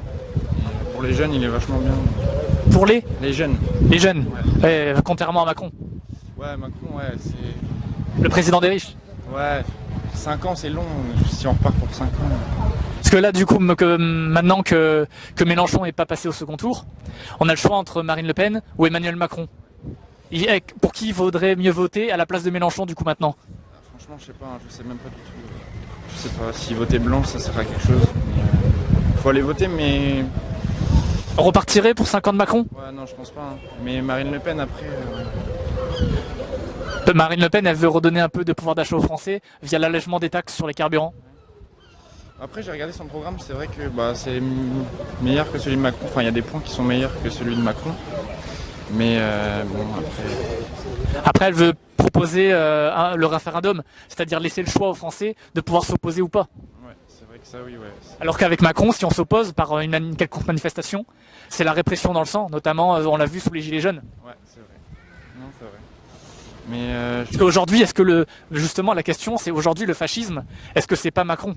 Et pour les jeunes, il est vachement bien. Pour les jeunes? Les jeunes, ouais. Contrairement à Macron. Ouais, Macron, ouais, c'est... Le président des riches. Ouais, 5 ans c'est long, si on repart pour 5 ans. Parce que là, du coup, maintenant que Mélenchon n'est pas passé au second tour, on a le choix entre Marine Le Pen ou Emmanuel Macron. Pour qui il vaudrait mieux voter à la place de Mélenchon, du coup, maintenant? Franchement, je sais pas, je sais même pas du tout. Je sais pas, si voter blanc, ça sert à quelque chose. Faut aller voter, mais... On repartirait pour 5 ans de Macron? Ouais, non, je pense pas. Mais Marine Le Pen, après... Marine Le Pen, elle veut redonner un peu de pouvoir d'achat aux Français via l'allègement des taxes sur les carburants. Après, j'ai regardé son programme, c'est vrai que c'est meilleur que celui de Macron. Enfin, il y a des points qui sont meilleurs que celui de Macron. Mais bon, après... Après, elle veut proposer le référendum, c'est-à-dire laisser le choix aux Français de pouvoir s'opposer ou pas. Ouais, c'est vrai que ça, oui, ouais. Alors qu'avec Macron, si on s'oppose par une quelconque manifestation, c'est la répression dans le sang, notamment, on l'a vu sous les Gilets jaunes. Ouais, c'est vrai. Non, c'est vrai. Mais parce qu'aujourd'hui, est-ce que justement, la question, c'est aujourd'hui le fascisme, est-ce que c'est pas Macron?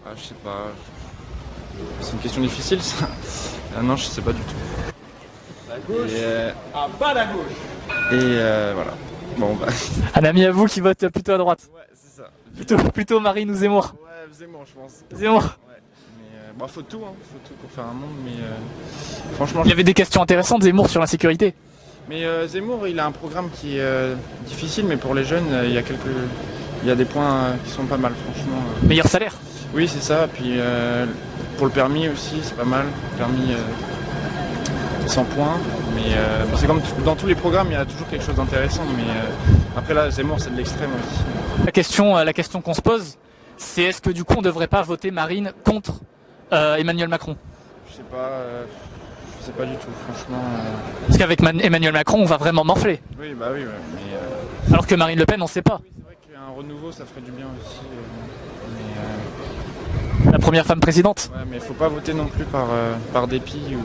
Ah, je sais pas. C'est une question difficile, ça. Ah non, je sais pas du tout. La gauche. Ah, pas la gauche. Et voilà. Bon, bah. Un ami à vous qui vote plutôt à droite? Ouais, c'est ça. Plutôt Marine ou Zemmour? Ouais, Zemmour, je pense. Zemmour. Ouais. Mais faut tout, hein. Faut tout pour faire un monde, mais franchement. Il y avait des questions intéressantes, Zemmour, sur l'insécurité. Mais Zemmour, il a un programme qui est difficile, mais pour les jeunes, il y a des points qui sont pas mal, franchement. Meilleur salaire? Oui, c'est ça. Puis pour le permis aussi, c'est pas mal. Le permis 100 points. Mais c'est comme dans tous les programmes, il y a toujours quelque chose d'intéressant. Mais après là, Zemmour, c'est de l'extrême aussi. La question qu'on se pose, c'est est-ce que du coup, on devrait pas voter Marine contre Emmanuel Macron? Je sais pas. Je sais pas du tout, franchement. Parce qu'avec Emmanuel Macron, on va vraiment morfler. Oui, bah oui, ouais, mais... Alors que Marine Le Pen, on sait pas. Oui, c'est vrai qu'un renouveau, ça ferait du bien aussi. La première femme présidente. Ouais, mais faut pas voter non plus par dépit.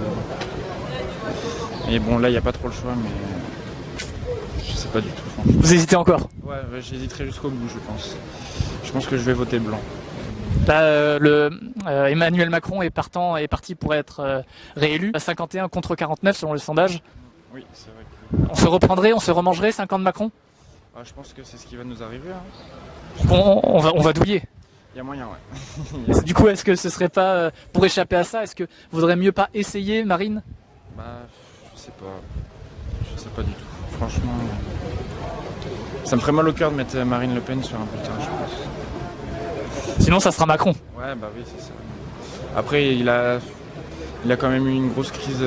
Et bon, là, il n'y a pas trop le choix, mais... Je sais pas du tout, franchement. Vous hésitez encore? Ouais, j'hésiterai jusqu'au bout, je pense. Je pense que je vais voter blanc. Là, Emmanuel Macron est parti pour être réélu. 51 contre 49 selon le sondage. Oui, c'est vrai que... On se reprendrait, on se remangerait 5 ans de Macron? Ah, je pense que c'est ce qui va nous arriver. On va douiller. Il y a moyen, ouais. Du coup, est-ce que ce serait pas, pour échapper à ça, est-ce que vaudrait mieux pas essayer Marine? Bah, je sais pas. Je sais pas du tout. Franchement, ça me ferait mal au cœur de mettre Marine Le Pen sur un bulletin, je pense. Sinon, ça sera Macron. Ouais, bah oui, c'est ça. Après, il a quand même eu une grosse crise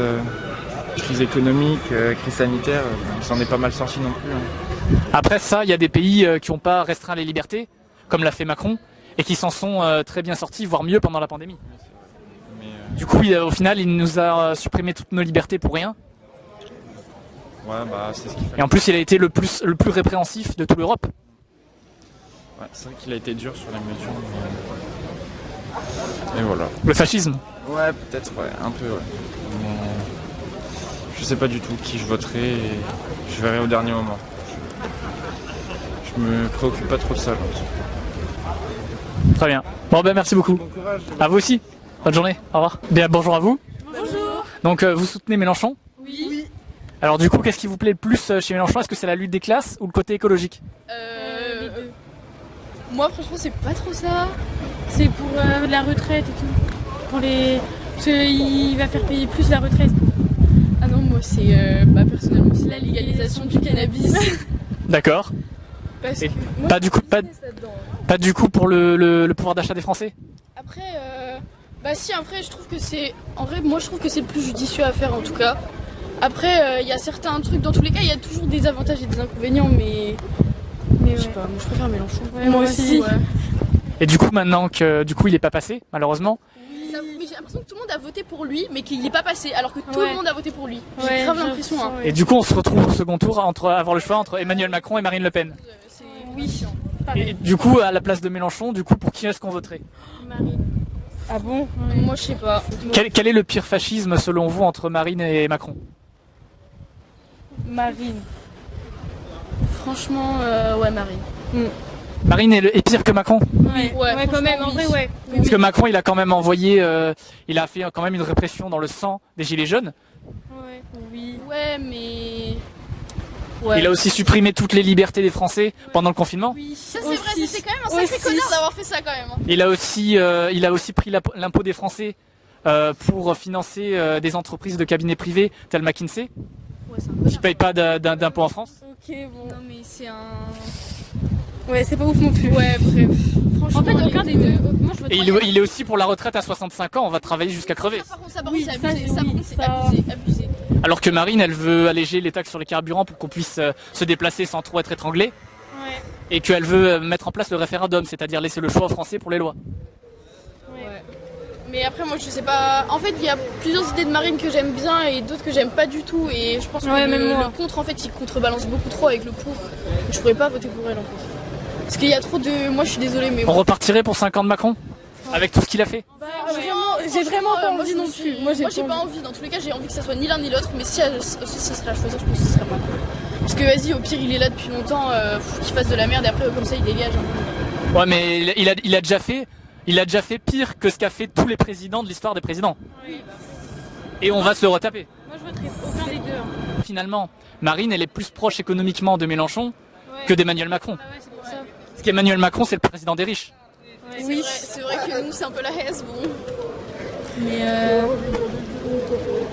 économique, crise sanitaire. Il s'en est pas mal sorti non plus. Hein. Après ça, il y a des pays qui n'ont pas restreint les libertés, comme l'a fait Macron, et qui s'en sont très bien sortis, voire mieux pendant la pandémie. Mais, du coup, au final, il nous a supprimé toutes nos libertés pour rien. Ouais, bah c'est ce qu'il fallait. Et en plus, il a été le plus répréhensif de toute l'Europe. Ouais, c'est vrai qu'il a été dur sur les mesures. Et voilà. Le fascisme? Ouais, peut-être, ouais, un peu, ouais. Mais je sais pas du tout qui je voterai et je verrai au dernier moment. Je me préoccupe pas trop de ça, là. Très bien. Bon, ben merci beaucoup. Bon courage. À vous aussi. Bonne journée. Au revoir. Bien, bonjour à vous. Bonjour. Donc, vous soutenez Mélenchon? Oui. Alors, du coup, qu'est-ce qui vous plaît le plus chez Mélenchon? Est-ce que c'est la lutte des classes ou le côté écologique? Moi, franchement, c'est pas trop ça. C'est pour la retraite et tout. Parce qu'il va faire payer plus la retraite. Ah non, moi, c'est personnellement, c'est la légalisation du cannabis. D'accord. Parce que moi, pas du coup pour le pouvoir d'achat des Français? Après, si, en vrai, je trouve que c'est... En vrai, moi, je trouve que c'est le plus judicieux à faire, en tout cas. Après, il y a certains trucs, dans tous les cas, il y a toujours des avantages et des inconvénients, mais je sais pas, moi, je préfère Mélenchon. Ouais, moi aussi. Ouais. Et du coup, maintenant que il est pas passé, malheureusement. Mais j'ai l'impression que tout le monde a voté pour lui, mais qu'il n'est pas passé, alors que tout le monde a voté pour lui. J'ai grave l'impression. Hein. Et du coup, on se retrouve au second tour avoir le choix entre Emmanuel Macron et Marine Le Pen. Oui. Et du coup, à la place de Mélenchon, du coup, pour qui est-ce qu'on voterait? Marine. Ah bon? Moi, je sais pas. Quel est le pire fascisme selon vous entre Marine et Macron? Marine. Franchement, ouais, Marine. Marine est pire que Macron? Ouais, quand même, en vrai, ouais. Parce que Macron, il a quand même envoyé, il a fait quand même une répression dans le sang des Gilets jaunes. Ouais, oui. Ouais, mais... Ouais. Il a aussi supprimé toutes les libertés des Français pendant le confinement. Oui, ça c'est vrai, c'est quand même un sacré connard d'avoir fait ça quand même. Hein. Il a aussi pris l'impôt des Français pour financer des entreprises de cabinets privés telles McKinsey, qui ne payent pas d'impôt en France. Ok, bon. Non mais c'est un... Ouais, c'est pas ouf non plus. Ouais, bref. Franchement, en fait, aucun des deux. Moi, je Et il est aussi pour la retraite à 65 ans, on va travailler jusqu'à crever. Ça, par contre, c'est abusé. Ça, c'est abusé. Alors que Marine, elle veut alléger les taxes sur les carburants pour qu'on puisse se déplacer sans trop être étranglé. Ouais. Et qu'elle veut mettre en place le référendum, c'est-à-dire laisser le choix aux Français pour les lois. Ouais. Mais après, moi, je sais pas. En fait, il y a plusieurs idées de Marine que j'aime bien et d'autres que j'aime pas du tout. Et je pense que le contre, en fait, il contrebalance beaucoup trop avec le pour. Je pourrais pas voter pour elle, en fait. Parce qu'il y a trop de... Moi, je suis désolée, mais... On repartirait pour 5 ans de Macron? Avec tout ce qu'il a fait? J'ai vraiment pas envie non plus. Moi, j'ai pas envie. Dans tous les cas, j'ai envie que ça soit ni l'un ni l'autre. Mais si ça serait à choisir, je pense que ce serait pas cool. Parce que vas-y, au pire, il est là depuis longtemps. Qu'il fasse de la merde et après, comme ça, il dégage. Hein. Ouais, mais il a déjà fait pire que ce qu'a fait tous les présidents de l'histoire des présidents. Oui. Et on va se le retaper. Moi, je voterai aucun des deux. Hein. Finalement, Marine, elle est plus proche économiquement de Mélenchon que d'Emmanuel Macron. Ah ouais, c'est pour ça. Parce qu'Emmanuel Macron, c'est le président des riches. Ouais, oui, c'est vrai que nous, c'est un peu la haise, bon. Mais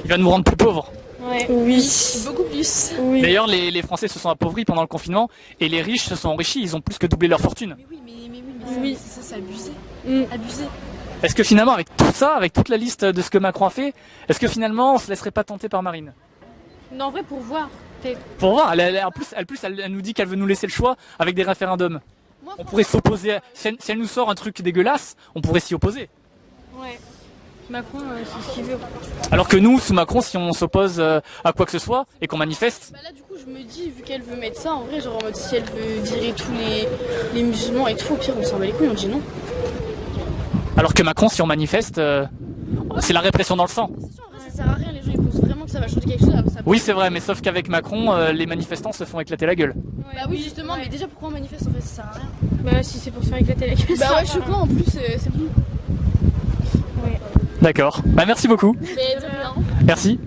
Il va nous rendre plus pauvres. Ouais. Oui. Beaucoup plus. Oui. D'ailleurs, les Français se sont appauvris pendant le confinement et les riches se sont enrichis. Ils ont plus que doublé leur fortune. Mais oui, c'est abusé. Abusé. Est-ce que finalement, avec tout ça, avec toute la liste de ce que Macron a fait, est-ce que finalement, on se laisserait pas tenter par Marine? Non, en vrai, pour voir. Pour voir. En plus, elle nous dit qu'elle veut nous laisser le choix avec des référendums. On pourrait s'opposer. Si elle nous sort un truc dégueulasse, on pourrait s'y opposer. Ouais. Macron, c'est ce qu'il veut. Alors que nous, sous Macron, si on s'oppose à quoi que ce soit et qu'on manifeste... Bah là, du coup, je me dis, vu qu'elle veut mettre ça, en vrai, genre en mode si elle veut virer tous les musulmans et tout, au pire, on s'en bat les couilles, on dit non. Alors que Macron, si on manifeste, c'est la répression dans le sang. C'est sûr, en vrai, ça sert à rien, les gens, ils pensent vraiment que ça va changer quelque chose. Oui, c'est vrai, mais sauf qu'avec Macron, les manifestants se font éclater la gueule. Ouais, bah oui, justement, mais déjà, pourquoi on manifeste, en fait, ça sert à rien. Bah si c'est pour se faire éclater la gueule. Bah ouais, je suis con, en plus, c'est bon. Ouais. D'accord. Bah merci beaucoup. Mais de rien. Merci.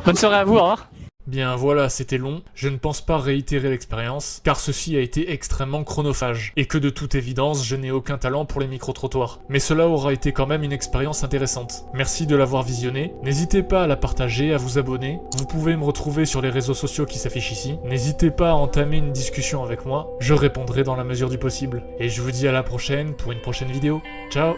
Bonne soirée à vous, au revoir. Bien voilà, c'était long. Je ne pense pas réitérer l'expérience, car ceci a été extrêmement chronophage, et que de toute évidence, je n'ai aucun talent pour les micro-trottoirs. Mais cela aura été quand même une expérience intéressante. Merci de l'avoir visionné. N'hésitez pas à la partager, à vous abonner. Vous pouvez me retrouver sur les réseaux sociaux qui s'affichent ici. N'hésitez pas à entamer une discussion avec moi. Je répondrai dans la mesure du possible. Et je vous dis à la prochaine pour une prochaine vidéo. Ciao!